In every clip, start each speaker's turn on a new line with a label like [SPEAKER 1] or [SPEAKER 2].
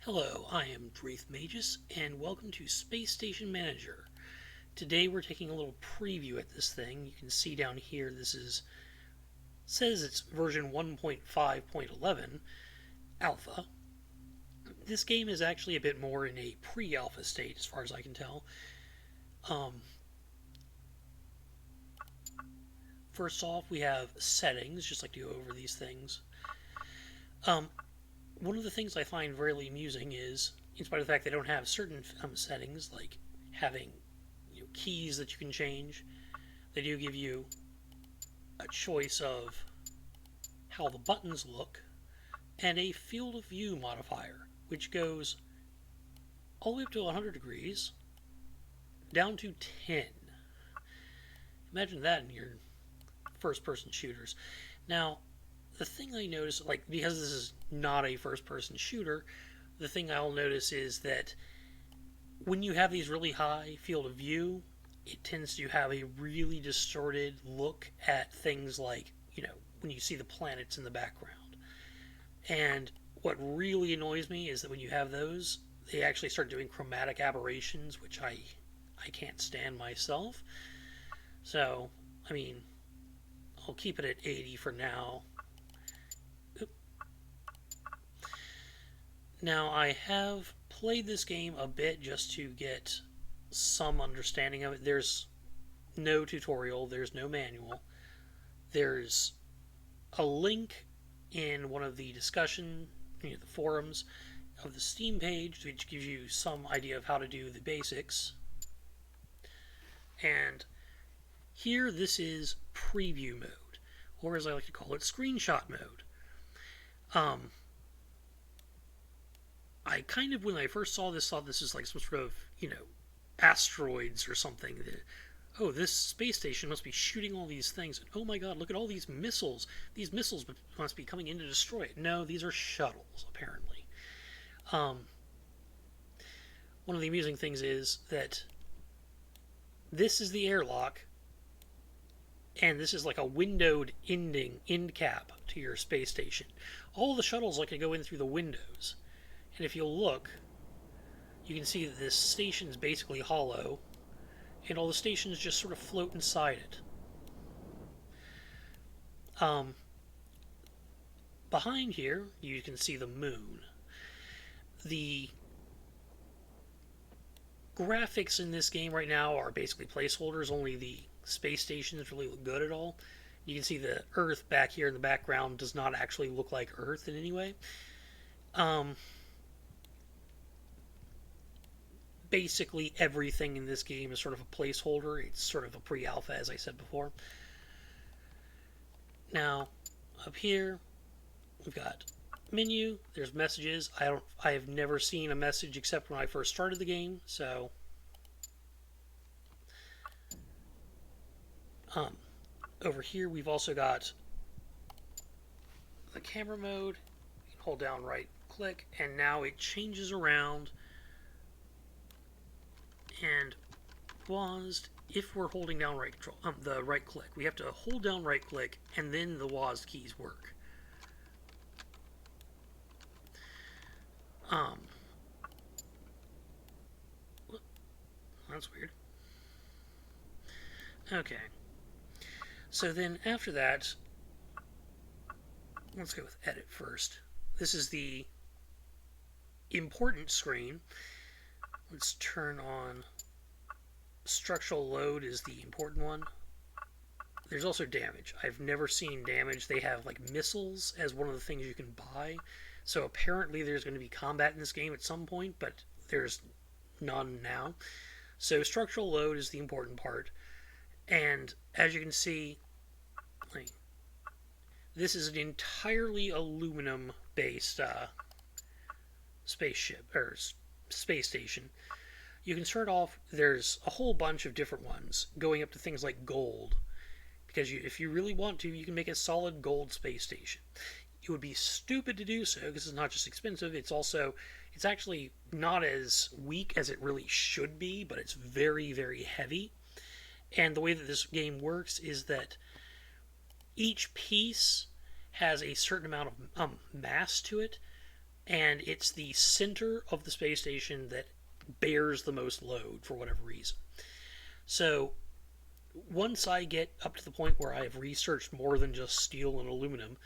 [SPEAKER 1] Hello, I am Draith Magus, and welcome to Space Station Manager. Today we're taking a little preview at this thing. You can see down here says it's version 1.5.11 alpha. This game is actually a bit more in a pre-alpha state as far as I can tell. First off, we have settings, just like to go over these things. One of the things I find very amusing is, in spite of the fact they don't have certain settings, like having keys that you can change, they do give you a choice of how the buttons look and a field of view modifier, which goes all the way up to 100 degrees, down to 10. Imagine that in your first-person shooters. Now, the thing I notice, because this is not a first-person shooter, the thing I'll notice is that when you have these really high field of view, it tends to have a really distorted look at things like, when you see the planets in the background. And what really annoys me is that when you have those, they actually start doing chromatic aberrations, which I can't stand myself. So, I'll keep it at 80 for now. Now, I have played this game a bit just to get some understanding of it. There's no tutorial, there's no manual. There's a link in one of the discussion, the forums of the Steam page, which gives you some idea of how to do the basics. And here, this is preview mode, or as I like to call it, screenshot mode. I kind of, when I first saw this, thought this is like some sort of, asteroids or something. Oh, this space station must be shooting all these things. And, oh my god, look at all these missiles. These missiles must be coming in to destroy it. No, these are shuttles, apparently. One of the amusing things is that this is the airlock, and this is like a windowed end cap to your space station. All the shuttles like to go in through the windows. And if you'll look, you can see that this station is basically hollow, and all the stations just sort of float inside it. Behind here, you can see the moon. The graphics in this game right now are basically placeholders, only the space stations really look good at all. You can see the Earth back here in the background does not actually look like Earth in any way. Basically everything in this game is sort of a placeholder. It's sort of a pre-alpha, as I said before. Now, up here, we've got menu. There's messages. I have never seen a message except when I first started the game. So, over here we've also got the camera mode. You can hold down right click, and now it changes around. And WASD, if we're holding down the right click, we have to hold down right click, and then the WASD keys work. That's weird. Okay. So then after that, let's go with edit first. This is the important screen. Let's turn on structural load is the important one. There's also damage. I've never seen damage. They have like missiles as one of the things you can buy. So apparently there's going to be combat in this game at some point, but there's none now. So structural load is the important part. And as you can see, this is an entirely aluminum-based spaceship, or space station. You can start off, there's a whole bunch of different ones, going up to things like gold. Because if you really want to, you can make a solid gold space station. It would be stupid to do so, because it's not just expensive, it's actually not as weak as it really should be, but it's very, very heavy. And the way that this game works is that each piece has a certain amount of mass to it, and it's the center of the space station that bears the most load for whatever reason. So once I get up to the point where I have researched more than just steel and aluminum,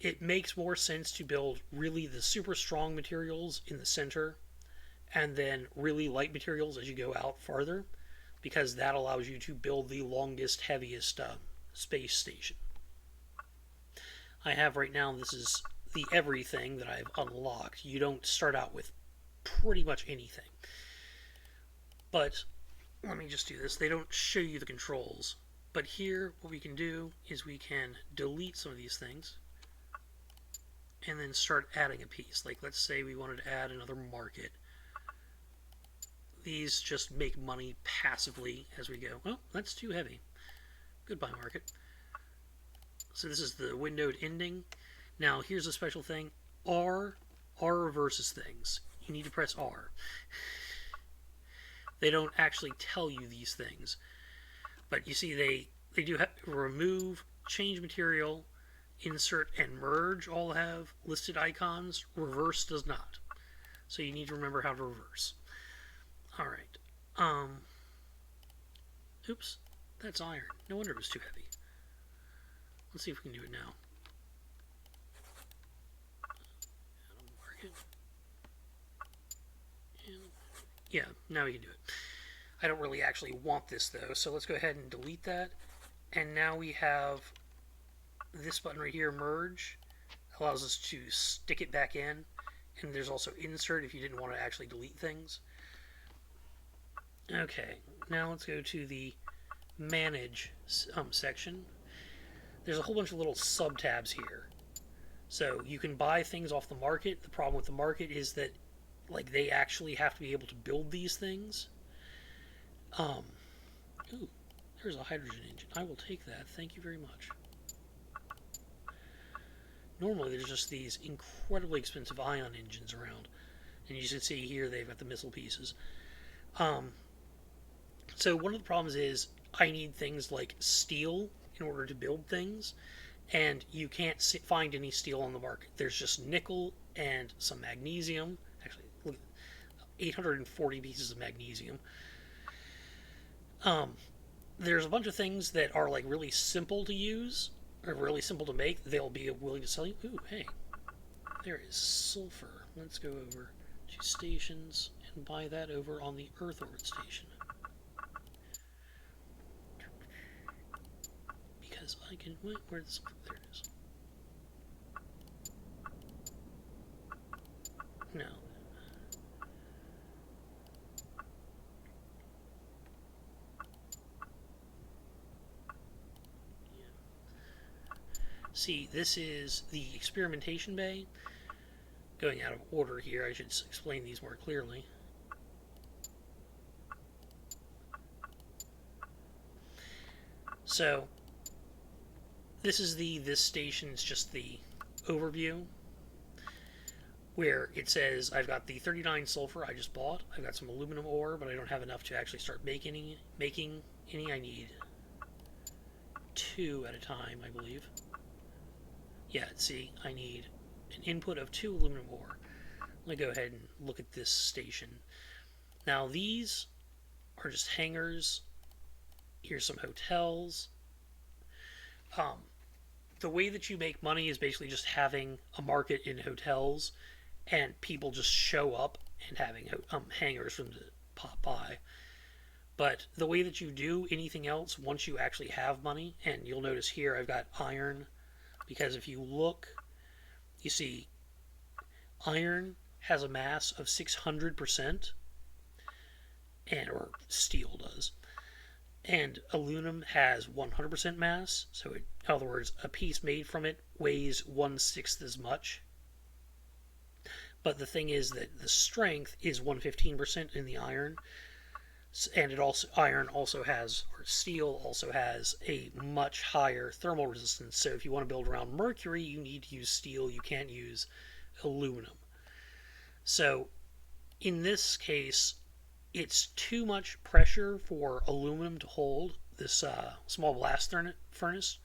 [SPEAKER 1] it makes more sense to build really the super strong materials in the center and then really light materials as you go out farther, because that allows you to build the longest, heaviest space station. I have right now, this is the everything that I've unlocked. You don't start out with pretty much anything. But let me just do this. They don't show you the controls. But here, what we can do is we can delete some of these things and then start adding a piece. Like, let's say we wanted to add another market. These just make money passively as we go. Oh, that's too heavy. Goodbye, market. So this is the windowed ending. Now, here's a special thing. R reverses things. You need to press R. They don't actually tell you these things. But you see, they do have remove, change material, insert, and merge all have listed icons. Reverse does not. So you need to remember how to reverse. Alright. Oops. That's iron. No wonder it was too heavy. Let's see if we can do it now. Yeah, now we can do it. I don't really actually want this though, so let's go ahead and delete that. And now we have this button right here, merge, allows us to stick it back in. And there's also insert if you didn't want to actually delete things. Okay, now let's go to the manage section. There's a whole bunch of little sub-tabs here. So you can buy things off the market. The problem with the market is that like they actually have to be able to build these things. Ooh, there's a hydrogen engine. I will take that. Thank you very much. Normally there's just these incredibly expensive ion engines around. And you can see here they've got the missile pieces. So one of the problems is I need things like steel in order to build things. And you can't find any steel on the market. There's just nickel and some magnesium. Actually, look, 840 pieces of magnesium. There's a bunch of things that are like really simple to use or really simple to make. They'll be willing to sell you. Ooh, hey, there is sulfur. Let's go over to stations and buy that over on the Earth orbit station. Because I can. Where's the sulfur? There it is. No. See, this is the experimentation bay. Going out of order here, I should explain these more clearly. So, this station's just the overview, where it says I've got the 39 sulfur I just bought. I've got some aluminum ore, but I don't have enough to actually start making any. I need 2 at a time, I believe. Yeah, see, I need an input of 2 aluminum ore. Let me go ahead and look at this station. Now these are just hangars. Here's some hotels. The way that you make money is basically just having a market in hotels and people just show up and having hangars for them to pop by. But the way that you do anything else once you actually have money, and you'll notice here I've got iron, because if you look, you see iron has a mass of 600%, or steel does. And aluminum has 100% mass, so in other words, a piece made from it weighs 1/6 as much. But the thing is that the strength is 115% in the iron, and iron also has, or steel also has, a much higher thermal resistance. So if you want to build around mercury, you need to use steel. You can't use aluminum. So in this case, it's too much pressure for aluminum to hold this small blast furnace.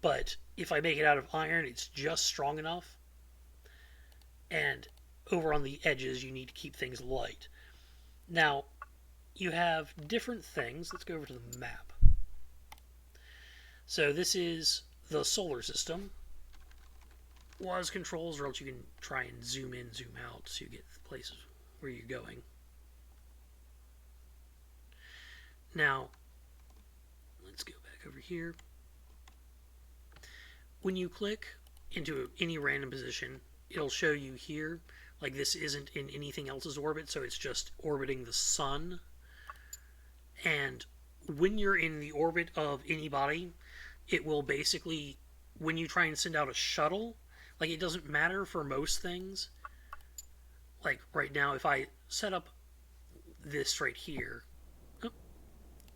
[SPEAKER 1] But if I make it out of iron, it's just strong enough. And over on the edges, you need to keep things light. Now, you have different things. Let's go over to the map. So this is the solar system. Was controls, or else you can try and zoom in, zoom out, so you get the places where you're going. Now, let's go back over here. When you click into any random position, it'll show you here, like this isn't in anything else's orbit, so it's just orbiting the sun. And when you're in the orbit of anybody, it will basically, when you try and send out a shuttle, like it doesn't matter for most things. Like right now, if I set up this right here,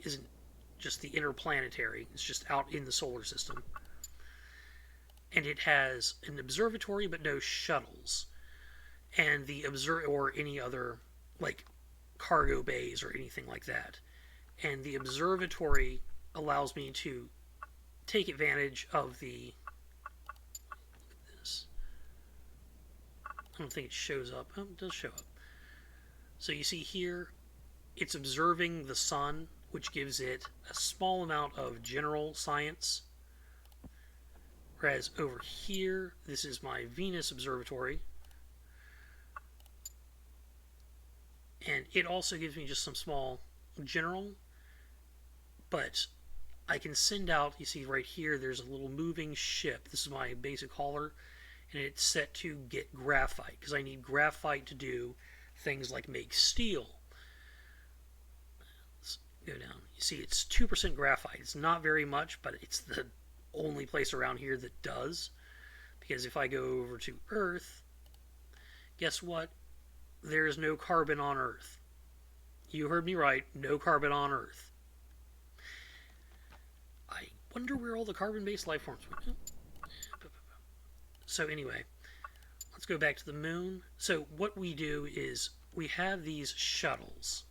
[SPEAKER 1] isn't just the interplanetary, it's just out in the solar system. And it has an observatory but no shuttles. And the or any other like cargo bays or anything like that. And the observatory allows me to take advantage of the, look at this. I don't think it shows up. Oh, it does show up. So you see here, it's observing the sun, which gives it a small amount of general science. Whereas over here, this is my Venus observatory. And it also gives me just some small general. But I can send out, you see right here, there's a little moving ship. This is my basic hauler. And it's set to get graphite, because I need graphite to do things like make steel. Let's go down. You see it's 2% graphite. It's not very much, but it's the only place around here that does. Because if I go over to Earth, guess what? There's no carbon on Earth. You heard me right, no carbon on Earth. I wonder where all the carbon-based life forms went. So anyway, let's go back to the moon. So what we do is we have these shuttles.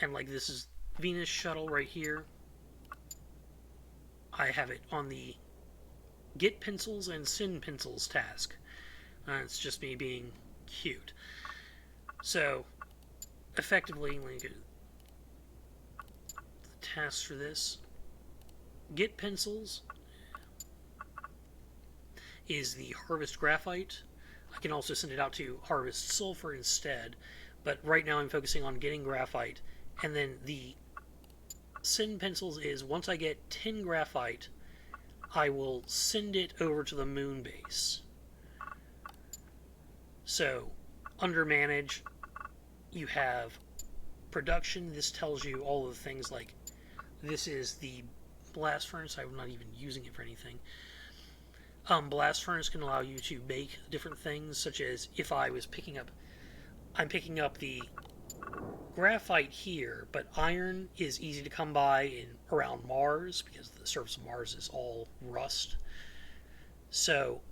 [SPEAKER 1] And like this is Venus shuttle right here. I have it on the get pencils and send pencils task. It's just me being cute. So effectively, let me go to the tasks for this. Get pencils is the harvest graphite. I can also send it out to harvest sulfur instead, but right now I'm focusing on getting graphite. And then the send pencils is once I get 10 graphite, I will send it over to the moon base. So under manage, you have production. This tells you all of the things like this is the blast furnace. I'm not even using it for anything. Blast furnace can allow you to make different things, such as if I was I'm picking up the graphite here, but iron is easy to come by around Mars because the surface of Mars is all rust. So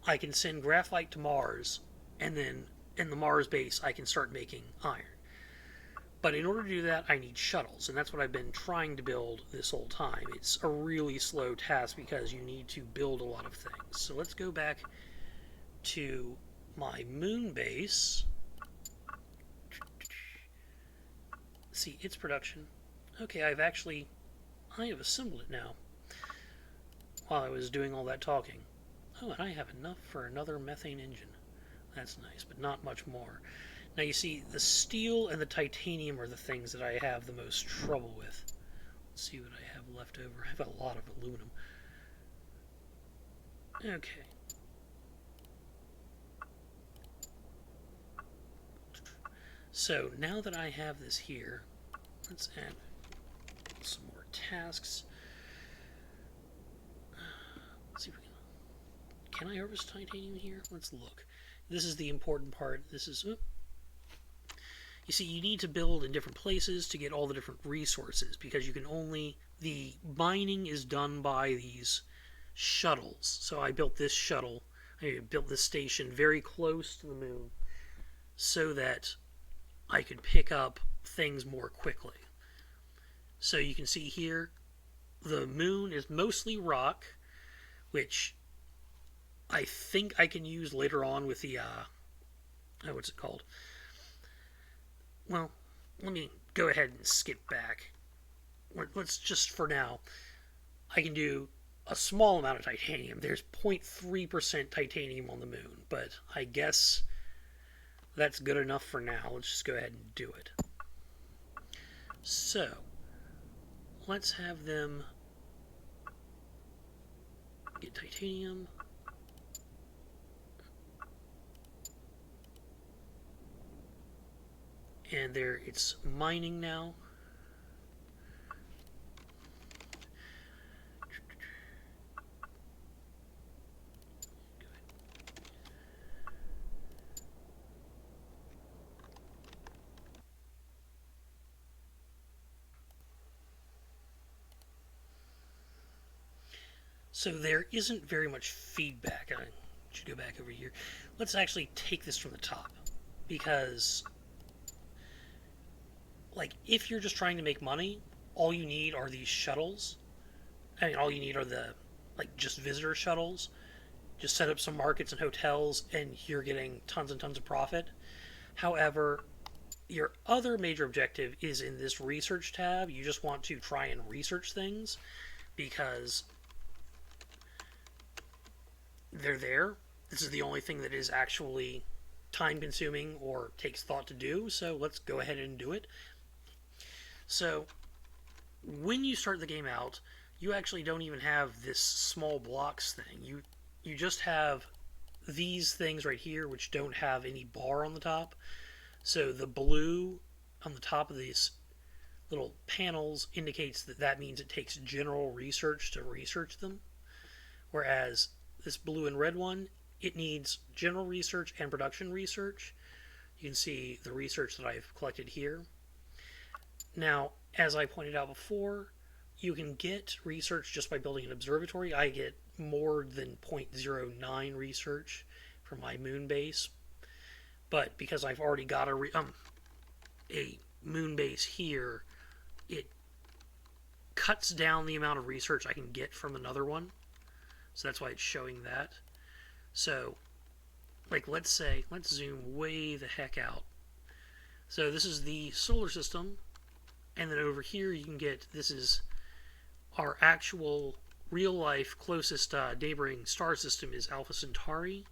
[SPEAKER 1] I can send graphite to Mars, and then in the Mars base I can start making iron. But in order to do that, I need shuttles, and that's what I've been trying to build this whole time. It's a really slow task because you need to build a lot of things. So let's go back to my moon base. See, its production. Okay, I have assembled it now while I was doing all that talking. Oh, and I have enough for another methane engine. That's nice, but not much more. Now you see, the steel and the titanium are the things that I have the most trouble with. Let's see what I have left over. I have a lot of aluminum. Okay. So now that I have this here, let's add some more tasks. Let's see if we can I harvest titanium here? Let's look. This is the important part. This is... You see, you need to build in different places to get all the different resources, because you can only... The mining is done by these shuttles. So I built this shuttle. I built this station very close to the moon so that I could pick up things more quickly. So you can see here, the moon is mostly rock, which I think I can use later on with the oh, what's it called? Well, let me go ahead and skip back. Let's just for now, I can do a small amount of titanium. There's 0.3% titanium on the moon, but I guess that's good enough for now. Let's just go ahead and do it. So, let's have them get titanium. And there, it's mining now. So there isn't very much feedback. I should go back over here. Let's actually take this from the top. Because, like, if you're just trying to make money, all you need are these shuttles. I mean, all you need are the, like, just visitor shuttles. Just set up some markets and hotels, and you're getting tons and tons of profit. However, your other major objective is in this research tab. You just want to try and research things because they're there. This is the only thing that is actually time consuming or takes thought to do, so let's go ahead and do it. So, when you start the game out, you actually don't even have this small blocks thing. You just have these things right here which don't have any bar on the top. So the blue on the top of these little panels indicates that that means it takes general research to research them. Whereas this blue and red one, it needs general research and production research. You can see the research that I've collected here. Now, as I pointed out before, you can get research just by building an observatory. I get more than 0.09 research from my moon base. But because I've already got a moon base here, it cuts down the amount of research I can get from another one. So that's why it's showing that. So, like, let's zoom way the heck out. So this is the solar system. And then over here you can get, this is our actual real-life closest neighboring star system is Alpha Centauri.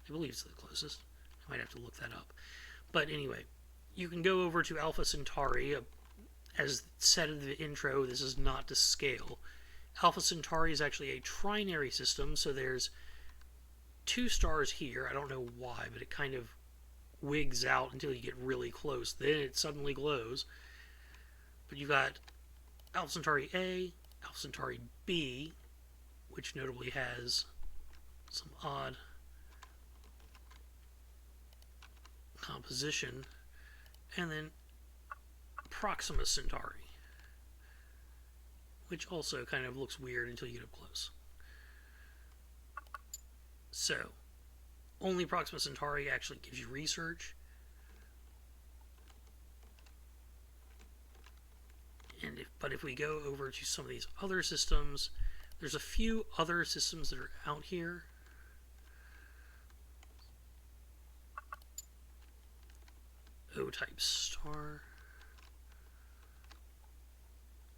[SPEAKER 1] I believe it's the closest. I might have to look that up. But anyway, you can go over to Alpha Centauri. As said in the intro, this is not to scale. Alpha Centauri is actually a trinary system, so there's 2 stars here. I don't know why, but it kind of wigs out until you get really close. Then it suddenly glows. But you've got Alpha Centauri A, Alpha Centauri B, which notably has some odd composition, and then Proxima Centauri, which also kind of looks weird until you get up close. So, only Proxima Centauri actually gives you research. But if we go over to some of these other systems, there's a few other systems that are out here. O-type star.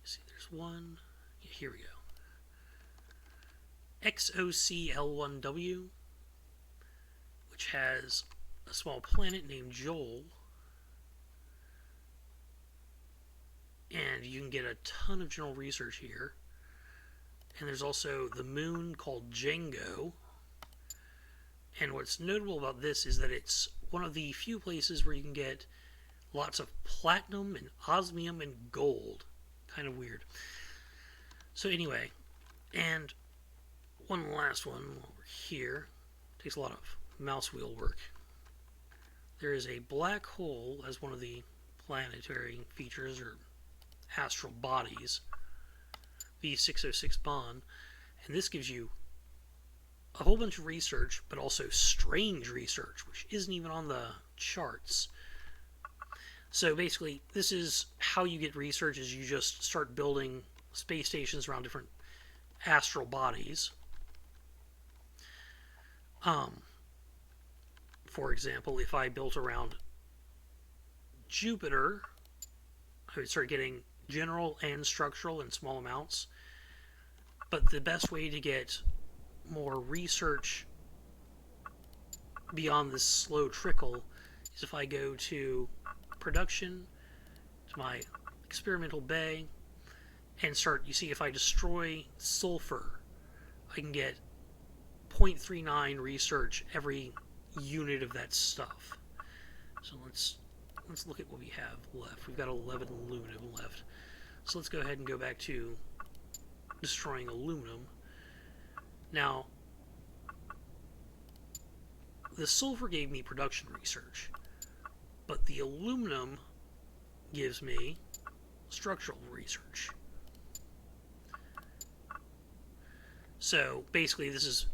[SPEAKER 1] See, there's one. Yeah, here we go. XOCL1W, which has a small planet named Joel. And you can get a ton of general research here. And there's also the moon called Django. And what's notable about this is that it's one of the few places where you can get lots of platinum and osmium and gold. Kind of weird. So anyway, and one last one over here. Takes a lot of mouse wheel work. There is a black hole as one of the planetary features or astral bodies, B606 Bond, and this gives you a whole bunch of research, but also strange research, which isn't even on the charts. So basically, this is how you get research: is you just start building space stations around different astral bodies. Um, for example, if I built around Jupiter, I would start getting general and structural in small amounts. But the best way to get more research beyond this slow trickle is if I go to production, to my experimental bay, and start, you see, if I destroy sulfur, I can get 0.39 research every unit of that stuff. So let's look at what we have left. We've got 11 aluminum left. So let's go ahead and go back to destroying aluminum. Now, the sulfur gave me production research, but the aluminum gives me structural research. So basically this is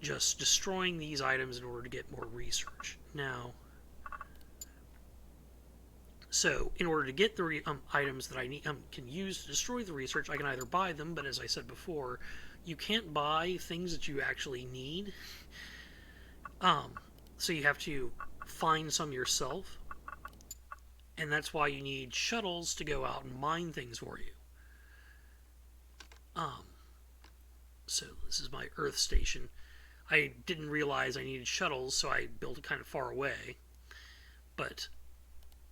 [SPEAKER 1] just destroying these items in order to get more research. Now, so in order to get the items that I need, can use to destroy the research, I can either buy them, but as I said before, you can't buy things that you actually need. So you have to find some yourself, and that's why you need shuttles to go out and mine things for you. So this is my Earth station. I didn't realize I needed shuttles, so I built it kind of far away. But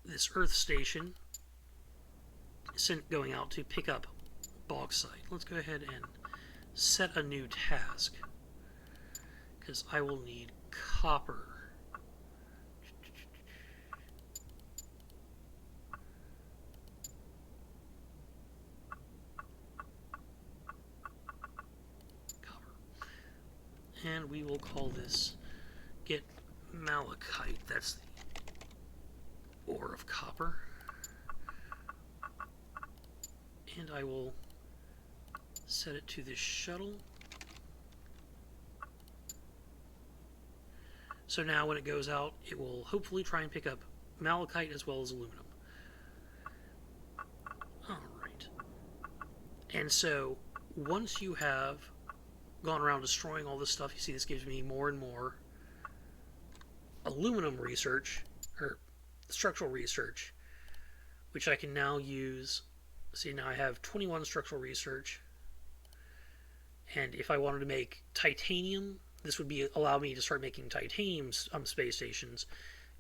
[SPEAKER 1] this Earth station is going out to pick up bauxite. Let's go ahead and set a new task, because I will need copper. And we will call this get malachite. That's the ore of copper. And I will set it to this shuttle. So now when it goes out, it will hopefully try and pick up malachite as well as aluminum. Alright. And so once you have gone around destroying all this stuff, you see this gives me more and more aluminum research, or structural research, which I can now use. See, now I have 21 structural research, and if I wanted to make titanium, this would allow me to start making titanium space stations.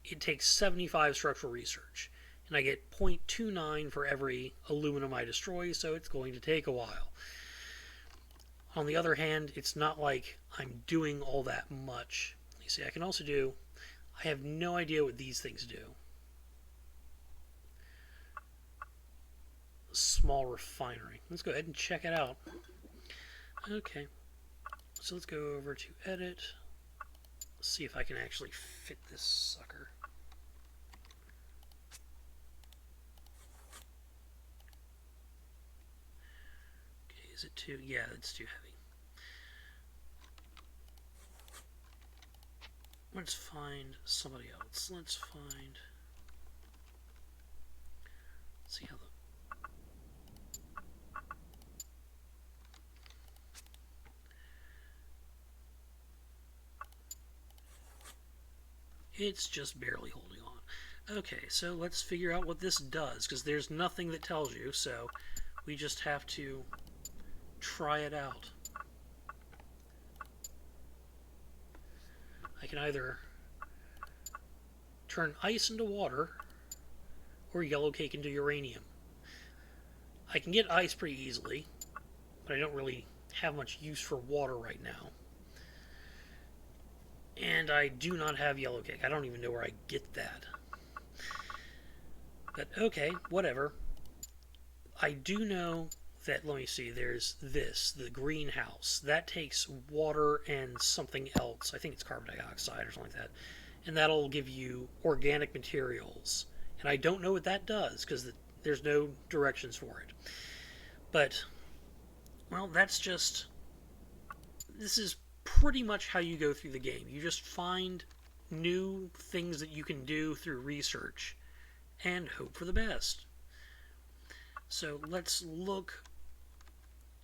[SPEAKER 1] It takes 75 structural research, and I get 0.29 for every aluminum I destroy, so it's going to take a while. On the other hand, it's not like I'm doing all that much. You see, I can also do, I have no idea what these things do. Small refinery. Let's go ahead and check it out. Okay, so let's go over to edit. See if I can actually fit this sucker. Okay, is it too? Yeah, it's too heavy. Let's find somebody else. Let's see how it's just barely holding on. Okay, so let's figure out what this does, because there's nothing that tells you, so we just have to try it out. I can either turn ice into water or yellow cake into uranium. I can get ice pretty easily, but I don't really have much use for water right now. And I do not have yellow cake. I don't even know where I get that. But okay, whatever. I do know that, let me see, there's this, the greenhouse. That takes water and something else. I think it's carbon dioxide or something like that. And that'll give you organic materials. And I don't know what that does, because there's no directions for it. But, well, that's just... This is pretty much how you go through the game. You just find new things that you can do through research and hope for the best. So let's look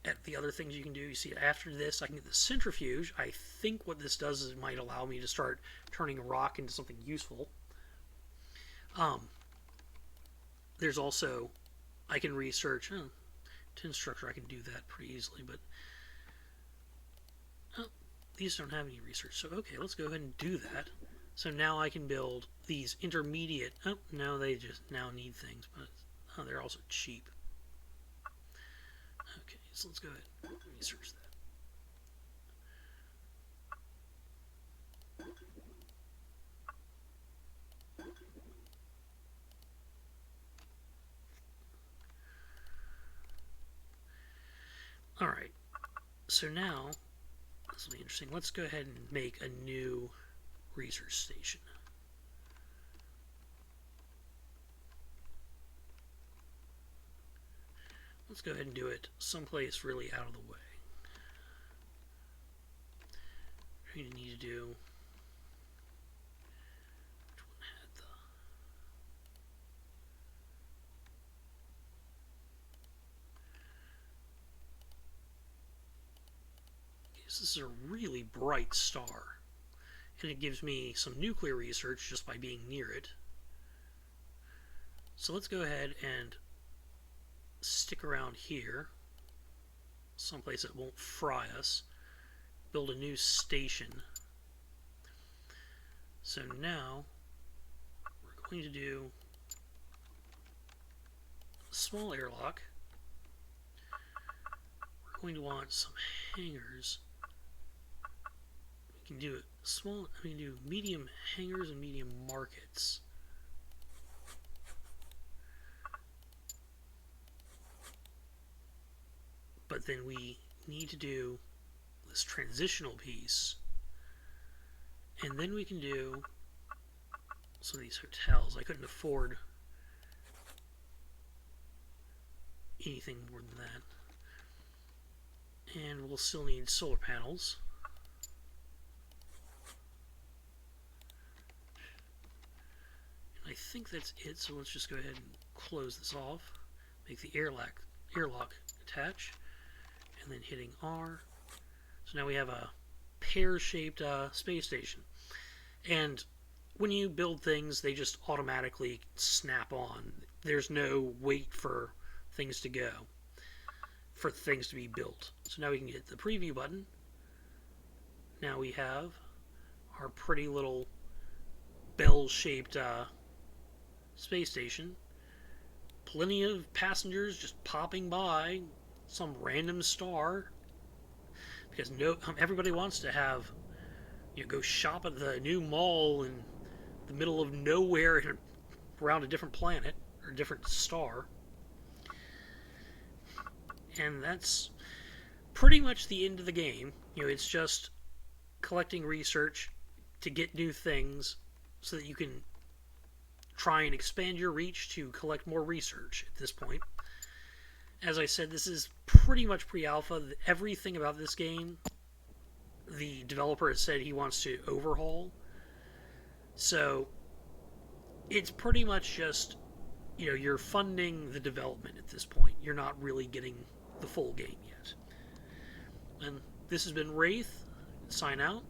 [SPEAKER 1] at the other things you can do. You see, after this, I can get the centrifuge. I think what this does is it might allow me to start turning a rock into something useful. There's also, I can research tin structure. I can do that pretty easily, but these don't have any research. So okay, let's go ahead and do that. So now I can build these intermediate. Oh, no, they just now need things, but they're also cheap. Okay, so let's go ahead and research that. Alright, so now, this will be interesting. Let's go ahead and make a new research station. Let's go ahead and do it someplace really out of the way. We're going to need to do... Which one had the... Okay, so this is a really bright star. And it gives me some nuclear research just by being near it. So let's go ahead and stick around here, someplace that won't fry us, build a new station. So now we're going to do a small airlock. We're going to want some hangars. We can do it small, I mean do medium hangars and medium markets. But then we need to do this transitional piece, and then we can do some of these hotels. I couldn't afford anything more than that. And we'll still need solar panels. And I think that's it, so let's just go ahead and close this off. Make the airlock attach. And then hitting R. So now we have a pear-shaped space station. And when you build things, they just automatically snap on. There's no wait for things to go, for things to be built. So now we can hit the preview button. Now we have our pretty little bell-shaped space station. Plenty of passengers just popping by. Some random star, because everybody wants to have, go shop at the new mall in the middle of nowhere around a different planet or a different star. And that's pretty much the end of the game. It's just collecting research to get new things so that you can try and expand your reach to collect more research at this point. As I said, this is pretty much pre-alpha. Everything about this game, the developer has said he wants to overhaul. So, it's pretty much just, you're funding the development at this point. You're not really getting the full game yet. And this has been Wraith. Sign out.